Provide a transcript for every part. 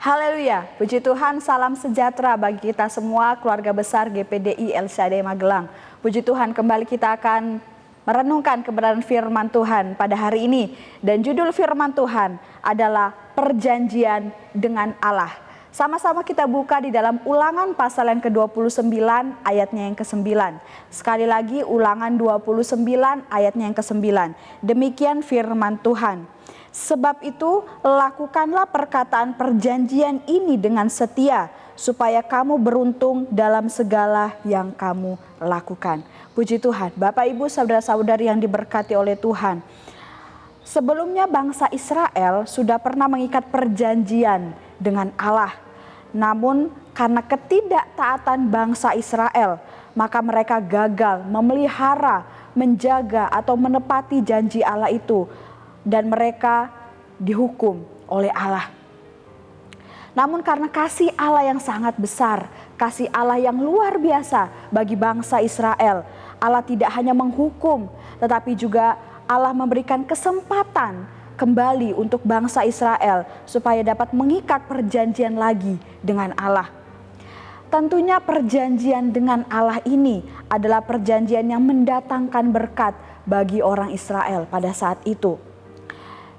Haleluya, puji Tuhan, salam sejahtera bagi kita semua keluarga besar GPDI El Shaddai Magelang. Puji Tuhan, kembali kita akan merenungkan kebenaran firman Tuhan pada hari ini. Dan judul firman Tuhan adalah perjanjian dengan Allah. Sama-sama kita buka di dalam Ulangan pasal yang ke-29 ayatnya yang ke-9. Sekali lagi Ulangan 29 ayatnya yang ke-9. Demikian firman Tuhan. Sebab itu lakukanlah perkataan perjanjian ini dengan setia, supaya kamu beruntung dalam segala yang kamu lakukan. Puji Tuhan, Bapak Ibu saudara-saudari yang diberkati oleh Tuhan. Sebelumnya bangsa Israel sudah pernah mengikat perjanjian dengan Allah. Namun karena ketidaktaatan bangsa Israel, maka mereka gagal memelihara, menjaga atau menepati janji Allah itu. Dan mereka dihukum oleh Allah. Namun karena kasih Allah yang sangat besar, kasih Allah yang luar biasa bagi bangsa Israel, Allah tidak hanya menghukum, tetapi juga Allah memberikan kesempatan kembali untuk bangsa Israel supaya dapat mengikat perjanjian lagi dengan Allah. Tentunya perjanjian dengan Allah ini adalah perjanjian yang mendatangkan berkat bagi orang Israel pada saat itu.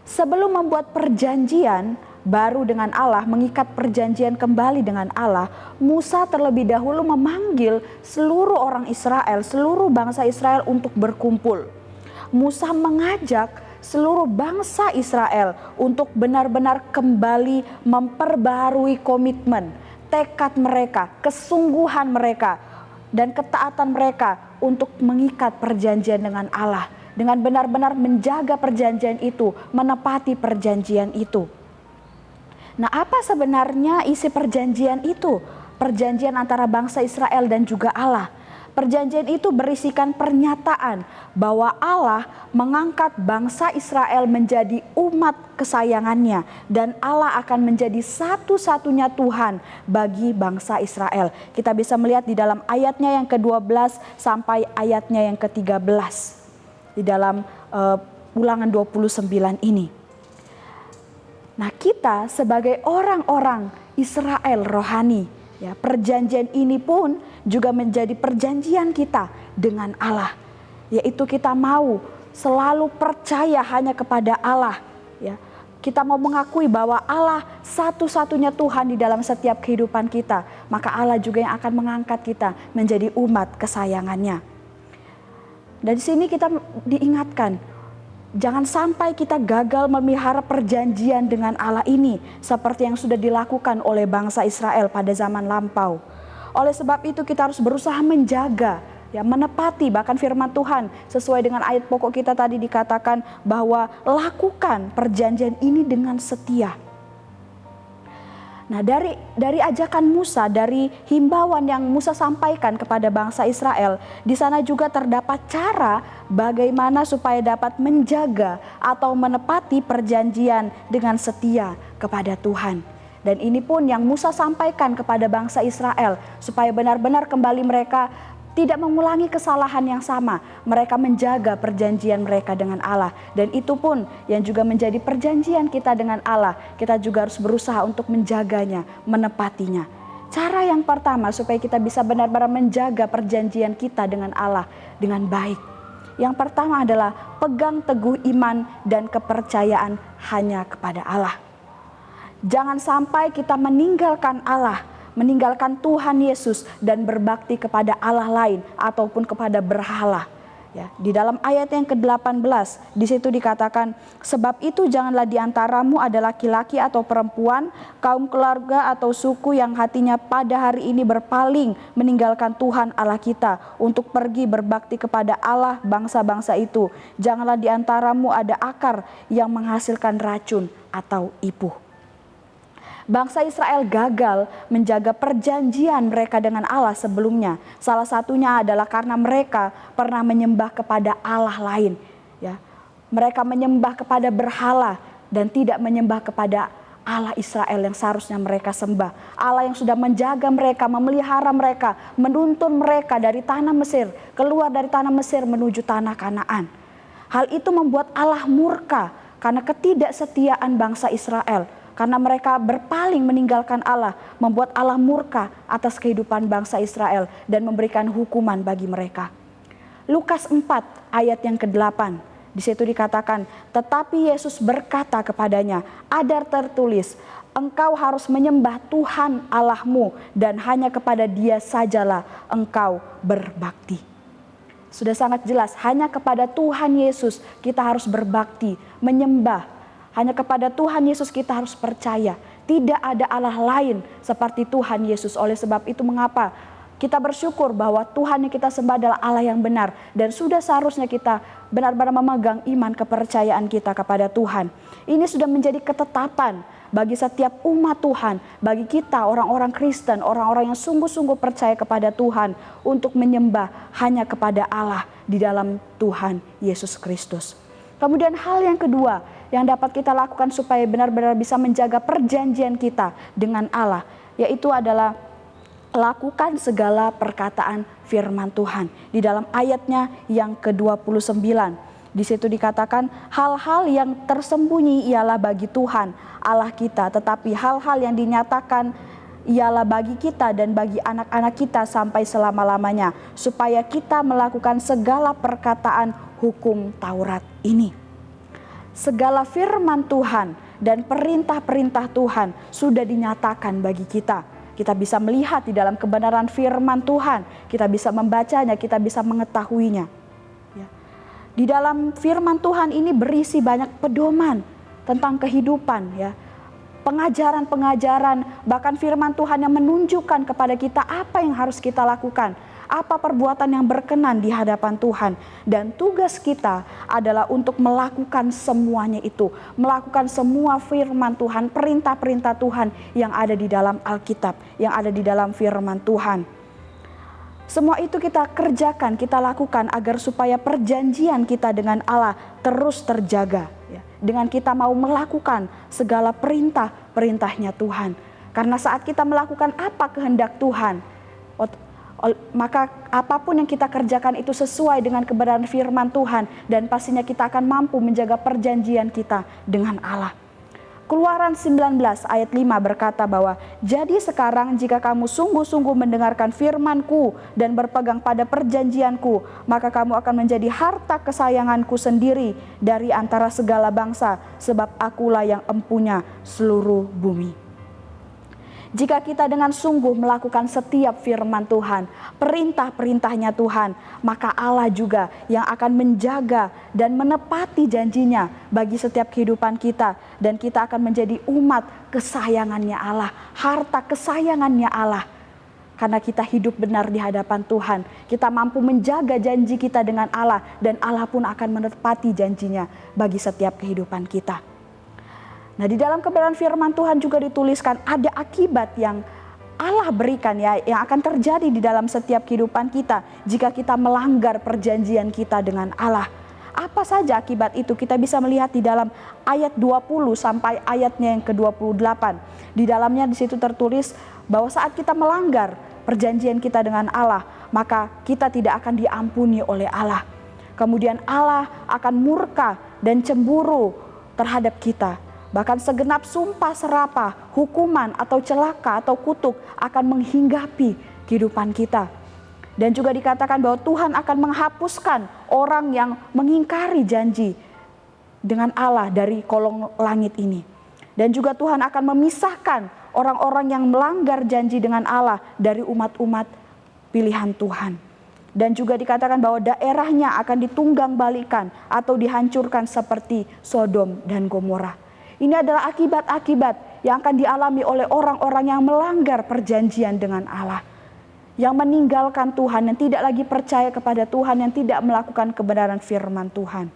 Sebelum membuat perjanjian baru dengan Allah, mengikat perjanjian kembali dengan Allah, Musa terlebih dahulu memanggil seluruh orang Israel, seluruh bangsa Israel untuk berkumpul. Musa mengajak seluruh bangsa Israel untuk benar-benar kembali memperbarui komitmen, tekad mereka, kesungguhan mereka, dan ketaatan mereka untuk mengikat perjanjian dengan Allah. Dengan benar-benar menjaga perjanjian itu, menepati perjanjian itu. Nah, apa sebenarnya isi perjanjian itu? Perjanjian antara bangsa Israel dan juga Allah. Perjanjian itu berisikan pernyataan bahwa Allah mengangkat bangsa Israel menjadi umat kesayangannya. Dan Allah akan menjadi satu-satunya Tuhan bagi bangsa Israel. Kita bisa melihat di dalam ayatnya yang ke-12 sampai ayatnya yang ke-13. Di dalam Ulangan 29 ini. Nah, kita sebagai orang-orang Israel rohani, ya, perjanjian ini pun juga menjadi perjanjian kita dengan Allah, yaitu kita mau selalu percaya hanya kepada Allah, ya. Kita mau mengakui bahwa Allah satu-satunya Tuhan di dalam setiap kehidupan kita, maka Allah juga yang akan mengangkat kita menjadi umat kesayangannya. Dan di sini kita diingatkan, jangan sampai kita gagal memelihara perjanjian dengan Allah ini seperti yang sudah dilakukan oleh bangsa Israel pada zaman lampau. Oleh sebab itu kita harus berusaha menjaga, ya, menepati bahkan firman Tuhan sesuai dengan ayat pokok kita tadi dikatakan bahwa lakukan perjanjian ini dengan setia. Nah, dari ajakan Musa, dari himbauan yang Musa sampaikan kepada bangsa Israel, di sana juga terdapat cara bagaimana supaya dapat menjaga atau menepati perjanjian dengan setia kepada Tuhan. Dan ini pun yang Musa sampaikan kepada bangsa Israel supaya benar-benar kembali mereka tidak mengulangi kesalahan yang sama. Mereka menjaga perjanjian mereka dengan Allah. Dan itu pun yang juga menjadi perjanjian kita dengan Allah. Kita juga harus berusaha untuk menjaganya, menepatinya. Cara yang pertama supaya kita bisa benar-benar menjaga perjanjian kita dengan Allah dengan baik. Yang pertama adalah pegang teguh iman dan kepercayaan hanya kepada Allah. Jangan sampai kita meninggalkan Allah, meninggalkan Tuhan Yesus dan berbakti kepada Allah lain ataupun kepada berhala. Ya, di dalam ayat yang ke-18 di situ dikatakan, sebab itu janganlah di antaramu ada laki-laki atau perempuan, kaum keluarga atau suku yang hatinya pada hari ini berpaling meninggalkan Tuhan Allah kita untuk pergi berbakti kepada Allah bangsa-bangsa itu. Janganlah di antaramu ada akar yang menghasilkan racun atau ipuh. Bangsa Israel gagal menjaga perjanjian mereka dengan Allah sebelumnya. Salah satunya adalah karena mereka pernah menyembah kepada Allah lain. Ya, mereka menyembah kepada berhala dan tidak menyembah kepada Allah Israel yang seharusnya mereka sembah. Allah yang sudah menjaga mereka, memelihara mereka, menuntun mereka dari tanah Mesir, keluar dari tanah Mesir menuju tanah Kanaan. Hal itu membuat Allah murka karena ketidaksetiaan bangsa Israel. karena mereka berpaling meninggalkan Allah, membuat Allah murka atas kehidupan bangsa Israel dan memberikan hukuman bagi mereka. Lukas 4 ayat yang ke-8, di situ dikatakan, tetapi Yesus berkata kepadanya, ada tertulis, engkau harus menyembah Tuhan Allahmu dan hanya kepada Dia sajalah engkau berbakti. Sudah sangat jelas, hanya kepada Tuhan Yesus kita harus berbakti, menyembah. Hanya kepada Tuhan Yesus kita harus percaya. Tidak ada Allah lain seperti Tuhan Yesus. Oleh sebab itu mengapa kita bersyukur bahwa Tuhan yang kita sembah adalah Allah yang benar. Dan sudah seharusnya kita benar-benar memegang iman kepercayaan kita kepada Tuhan. Ini sudah menjadi ketetapan bagi setiap umat Tuhan. Bagi kita orang-orang Kristen, orang-orang yang sungguh-sungguh percaya kepada Tuhan. Untuk menyembah hanya kepada Allah di dalam Tuhan Yesus Kristus. Kemudian hal yang kedua yang dapat kita lakukan supaya benar-benar bisa menjaga perjanjian kita dengan Allah, yaitu adalah lakukan segala perkataan firman Tuhan. Di dalam ayatnya yang ke-29, di situ dikatakan hal-hal yang tersembunyi ialah bagi Tuhan Allah kita, tetapi hal-hal yang dinyatakan ialah bagi kita dan bagi anak-anak kita sampai selama-lamanya, supaya kita melakukan segala perkataan hukum Taurat ini. Segala firman Tuhan dan perintah-perintah Tuhan sudah dinyatakan bagi kita. Kita bisa melihat di dalam kebenaran firman Tuhan, kita bisa membacanya, kita bisa mengetahuinya. Di dalam firman Tuhan ini berisi banyak pedoman tentang kehidupan, ya. Pengajaran-pengajaran, bahkan firman Tuhan yang menunjukkan kepada kita apa yang harus kita lakukan. Apa perbuatan yang berkenan di hadapan Tuhan. Dan tugas kita adalah untuk melakukan semuanya itu. Melakukan semua firman Tuhan, perintah-perintah Tuhan yang ada di dalam Alkitab. Yang ada di dalam firman Tuhan. Semua itu kita kerjakan, kita lakukan agar supaya perjanjian kita dengan Allah terus terjaga. Dengan kita mau melakukan segala perintah-perintahnya Tuhan. Karena saat kita melakukan apa kehendak Tuhan, maka apapun yang kita kerjakan itu sesuai dengan kebenaran firman Tuhan. Dan pastinya kita akan mampu menjaga perjanjian kita dengan Allah. Keluaran 19 ayat 5 berkata bahwa, jadi sekarang jika kamu sungguh-sungguh mendengarkan firman-Ku dan berpegang pada perjanjian-Ku, maka kamu akan menjadi harta kesayangan-Ku sendiri dari antara segala bangsa, sebab Akulah yang empunya seluruh bumi. Jika kita dengan sungguh melakukan setiap firman Tuhan, perintah-perintahnya Tuhan, maka Allah juga yang akan menjaga dan menepati janjinya bagi setiap kehidupan kita. Dan kita akan menjadi umat kesayangannya Allah, harta kesayangannya Allah. Karena kita hidup benar di hadapan Tuhan, kita mampu menjaga janji kita dengan Allah, dan Allah pun akan menepati janjinya bagi setiap kehidupan kita. Nah, di dalam kebenaran firman Tuhan juga dituliskan ada akibat yang Allah berikan, ya, yang akan terjadi di dalam setiap kehidupan kita jika kita melanggar perjanjian kita dengan Allah. Apa saja akibat itu? Kita bisa melihat di dalam ayat 20 sampai ayatnya yang ke-28. Di dalamnya di situ tertulis bahwa saat kita melanggar perjanjian kita dengan Allah, maka kita tidak akan diampuni oleh Allah. Kemudian Allah akan murka dan cemburu terhadap kita. Bahkan segenap sumpah serapah, hukuman atau celaka atau kutuk akan menghinggapi kehidupan kita. Dan juga dikatakan bahwa Tuhan akan menghapuskan orang yang mengingkari janji dengan Allah dari kolong langit ini. Dan juga Tuhan akan memisahkan orang-orang yang melanggar janji dengan Allah dari umat-umat pilihan Tuhan. Dan juga dikatakan bahwa daerahnya akan ditunggang balikan atau dihancurkan seperti Sodom dan Gomora. Ini adalah akibat-akibat yang akan dialami oleh orang-orang yang melanggar perjanjian dengan Allah. Yang meninggalkan Tuhan, yang tidak lagi percaya kepada Tuhan, yang tidak melakukan kebenaran firman Tuhan.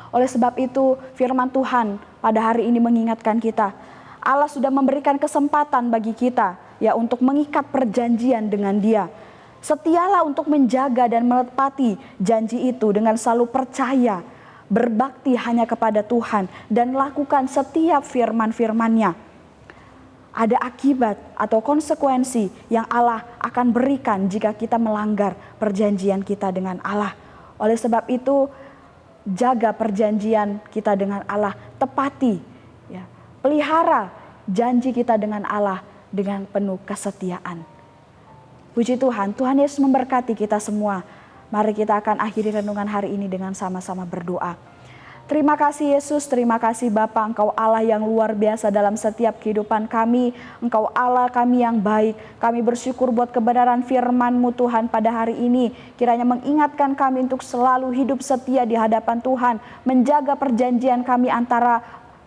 Oleh sebab itu firman Tuhan pada hari ini mengingatkan kita. Allah sudah memberikan kesempatan bagi kita, ya, untuk mengikat perjanjian dengan Dia. Setialah untuk menjaga dan menepati janji itu dengan selalu percaya, berbakti hanya kepada Tuhan, dan lakukan setiap firman-firman-Nya. Ada akibat atau konsekuensi yang Allah akan berikan jika kita melanggar perjanjian kita dengan Allah. Oleh sebab itu, jaga perjanjian kita dengan Allah, tepati, ya, pelihara janji kita dengan Allah dengan penuh kesetiaan. Puji Tuhan, Tuhan Yesus memberkati kita semua. Mari kita akan akhiri renungan hari ini dengan sama-sama berdoa. Terima kasih Yesus, terima kasih Bapa, Engkau Allah yang luar biasa dalam setiap kehidupan kami. Engkau Allah kami yang baik. Kami bersyukur buat kebenaran firman-Mu Tuhan pada hari ini. Kiranya mengingatkan kami untuk selalu hidup setia di hadapan Tuhan. Menjaga perjanjian kami antara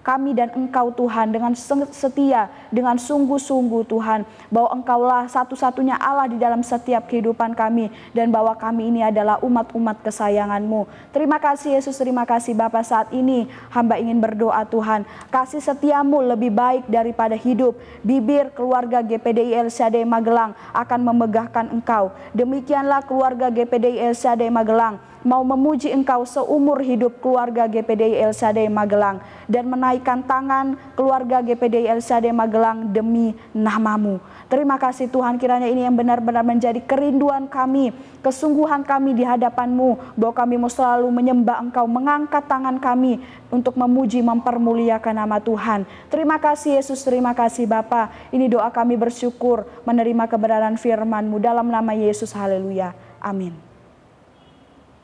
kami dan Engkau Tuhan dengan setia, dengan sungguh-sungguh Tuhan. Bahwa Engkaulah satu-satunya Allah di dalam setiap kehidupan kami. Dan bahwa kami ini adalah umat-umat kesayangan-Mu. Terima kasih Yesus, terima kasih Bapa. Saat ini hamba ingin berdoa Tuhan. Kasih setiamu lebih baik daripada hidup. Bibir keluarga GPDI El Shaddai Magelang akan memegahkan Engkau. Demikianlah keluarga GPDI El Shaddai Magelang mau memuji Engkau seumur hidup keluarga GPDI El Shaddai Magelang. Dan menaikkan tangan keluarga GPDI El Shaddai Magelang demi nama-Mu. Terima kasih Tuhan, kiranya ini yang benar-benar menjadi kerinduan kami, kesungguhan kami di hadapan-Mu. Bahwa kami mau selalu menyembah Engkau, mengangkat tangan kami untuk memuji, mempermuliakan nama Tuhan. Terima kasih Yesus, terima kasih Bapa. Ini doa kami bersyukur menerima kebenaran firman-Mu dalam nama Yesus, haleluya. Amin.